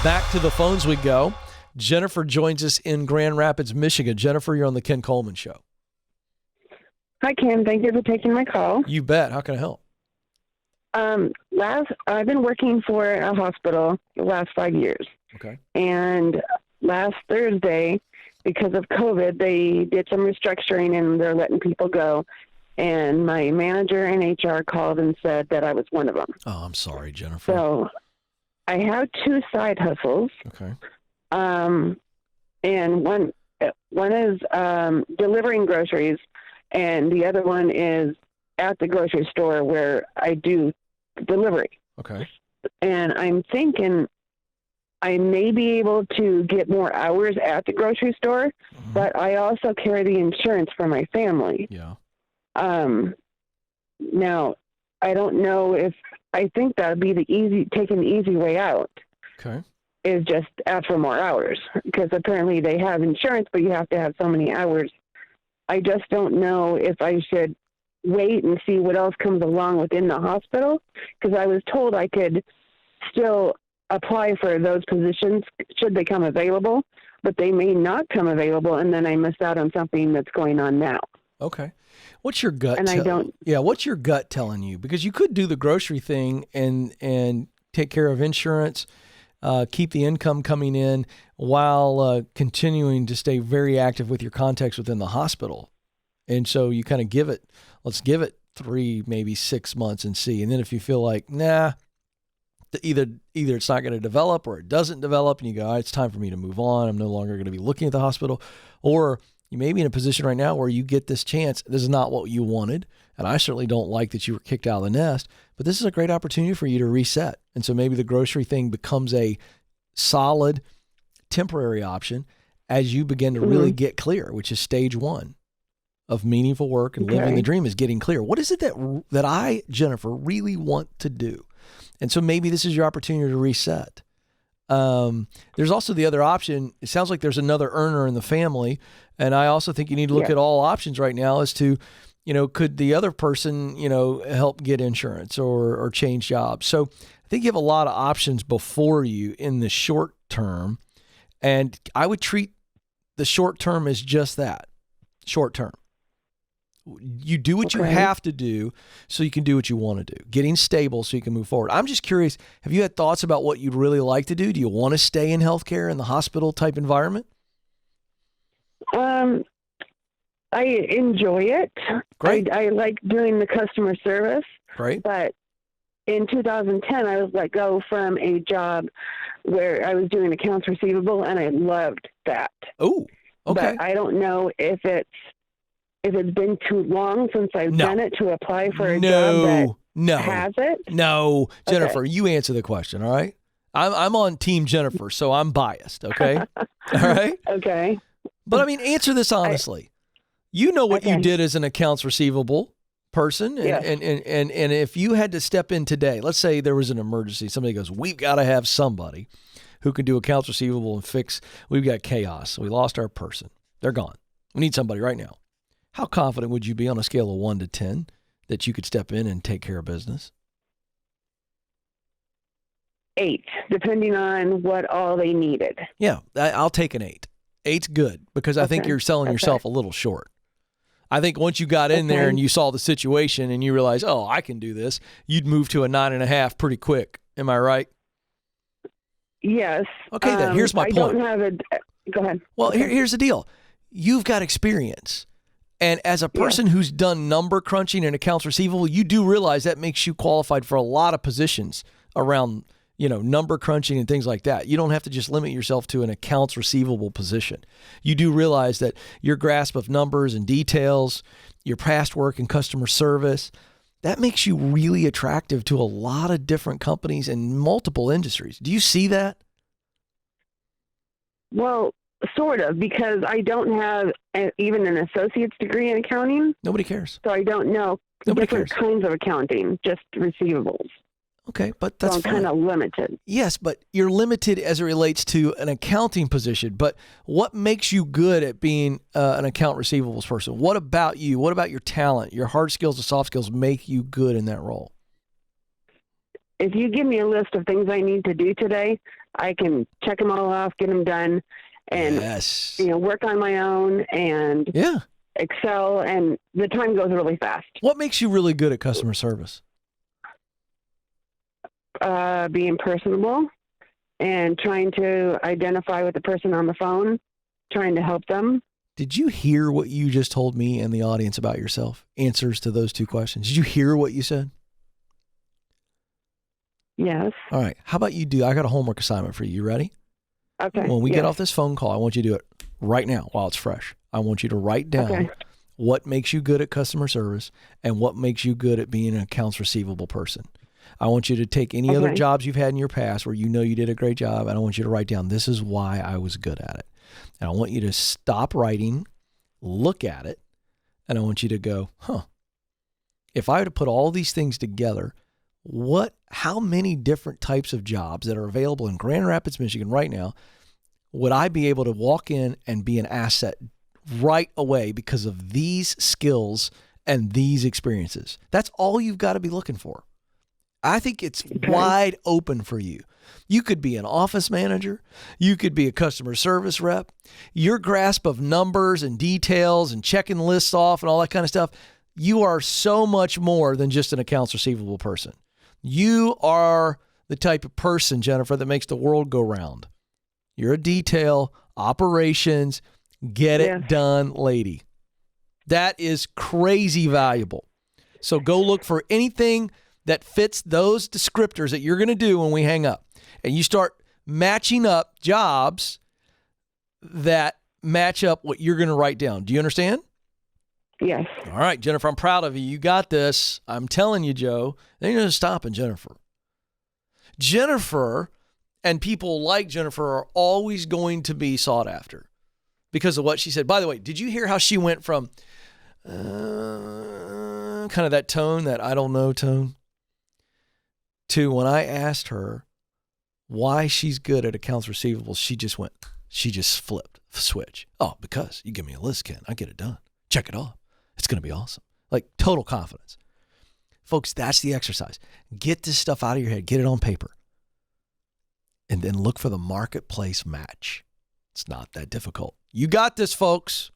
Back to the phones we go. Jennifer joins us in Grand Rapids, Michigan. Jennifer, you're on the Ken Coleman Show. Hi, Ken. Thank you for taking my call. You bet. How can I help? I've been working for a hospital the last 5 years. Okay. And last Thursday, because of COVID, they did some restructuring and they're letting people go. And my manager and HR called and said that I was one of them. Oh, I'm sorry, Jennifer. So I have 2 side hustles. Okay. And one is delivering groceries, and the other one is at the grocery store where I do delivery. Okay. And I'm thinking I may be able to get more hours at the grocery store, but I also carry the insurance for my family. Yeah. Now, I don't know if I think that would be taking the easy way out. Okay. Is just ask for more hours, because apparently they have insurance, but you have to have so many hours. I just don't know if I should wait and see what else comes along within the hospital, because I was told I could still apply for those positions should they come available, but they may not come available, and then I miss out on something that's going on now. Okay. What's your gut? What's your gut telling you? Because you could do the grocery thing and take care of insurance, keep the income coming in while continuing to stay very active with your contacts within the hospital. And so you kind of let's give it 3, maybe 6 months and see. And then if you feel like, nah, either it's not going to develop or it doesn't develop, and you go, all right, it's time for me to move on. I'm no longer going to be looking at the hospital. Or you may be in a position right now where you get this chance. This is not what you wanted. And I certainly don't like that you were kicked out of the nest, but this is a great opportunity for you to reset. And so maybe the grocery thing becomes a solid temporary option as you begin to really get clear, which is stage 1 of meaningful work and living the dream, is getting clear. What is it that I, Jennifer, really want to do? And so maybe this is your opportunity to reset. There's also the other option. It sounds like there's another earner in the family. And I also think you need to look at all options right now as to, could the other person, help get insurance or change jobs? So I think you have a lot of options before you in the short term. And I would treat the short term as just that, short term. You do what you have to do so you can do what you want to do. Getting stable so you can move forward. I'm just curious, have you had thoughts about what you'd really like to do? Do you want to stay in healthcare in the hospital type environment? I enjoy it. Great. I like doing the customer service. Great. But in 2010, I was let go from a job where I was doing accounts receivable, and I loved that. Oh, okay. But I don't know if it's been too long since I've done it to apply for a job that has it. No, Jennifer, you answer the question, all right? I'm on Team Jennifer, so I'm biased, okay? All right? Okay. But, I mean, answer this honestly. You know what you did as an accounts receivable person, and if you had to step in today, let's say there was an emergency, somebody goes, we've got to have somebody who can do accounts receivable and fix, we've got chaos, we lost our person, they're gone. We need somebody right now. How confident would you be on a scale of 1 to 10 that you could step in and take care of business? 8, depending on what all they needed. Yeah, I'll take an 8. 8's good because I think you're selling yourself a little short. I think once you got in there and you saw the situation and you realized, oh, I can do this, you'd move to a 9.5 pretty quick. Am I right? Yes. Okay, then here's my point. Go ahead. Well, here's the deal. You've got experience. And as a person who's done number crunching and accounts receivable, you do realize that makes you qualified for a lot of positions around, number crunching and things like that. You don't have to just limit yourself to an accounts receivable position. You do realize that your grasp of numbers and details, your past work in customer service, that makes you really attractive to a lot of different companies and multiple industries. Do you see that? Well, sort of, because I don't have even an associate's degree in accounting. Nobody cares. So I don't know different kinds of accounting, just receivables. Okay, but that's fine. I'm kind of limited. Yes, but you're limited as it relates to an accounting position. But what makes you good at being an account receivables person? What about you? What about your talent, your hard skills and soft skills make you good in that role? if you give me a list of things I need to do today, I can check them all off, get them done, and work on my own and excel, and the time goes really fast. What makes you really good at customer service? Being personable and trying to identify with the person on the phone, trying to help them. Did you hear what you just told me and the audience about yourself? Answers to those two questions. Did you hear what you said? Yes. All right. How about you I got a homework assignment for you. You ready? Okay. When we get off this phone call, I want you to do it right now while it's fresh. I want you to write down what makes you good at customer service and what makes you good at being an accounts receivable person. I want you to take any other jobs you've had in your past where you know you did a great job, and I want you to write down, this is why I was good at it. And I want you to stop writing, look at it, and I want you to go, if I were to put all these things together, how many different types of jobs that are available in Grand Rapids, Michigan right now, would I be able to walk in and be an asset right away because of these skills and these experiences? That's all you've got to be looking for. I think it's wide open for you. You could be an office manager. You could be a customer service rep. Your grasp of numbers and details and checking lists off and all that kind of stuff, you are so much more than just an accounts receivable person. You are the type of person, Jennifer, that makes the world go round. You're a detail, operations, get it done lady. That is crazy valuable. So go look for anything that fits those descriptors that you're going to do when we hang up. And you start matching up jobs that match up what you're going to write down. Do you understand? Yes. All right, Jennifer, I'm proud of you. You got this. I'm telling you, Joe, there ain't no stopping Jennifer. Jennifer and people like Jennifer are always going to be sought after because of what she said. By the way, did you hear how she went from kind of that tone, that I don't know tone, to when I asked her why she's good at accounts receivable, she just flipped the switch. Oh, because you give me a list, Ken, I get it done. Check it off. It's going to be awesome. Like total confidence. Folks, that's the exercise. Get this stuff out of your head. Get it on paper. And then look for the marketplace match. It's not that difficult. You got this, folks.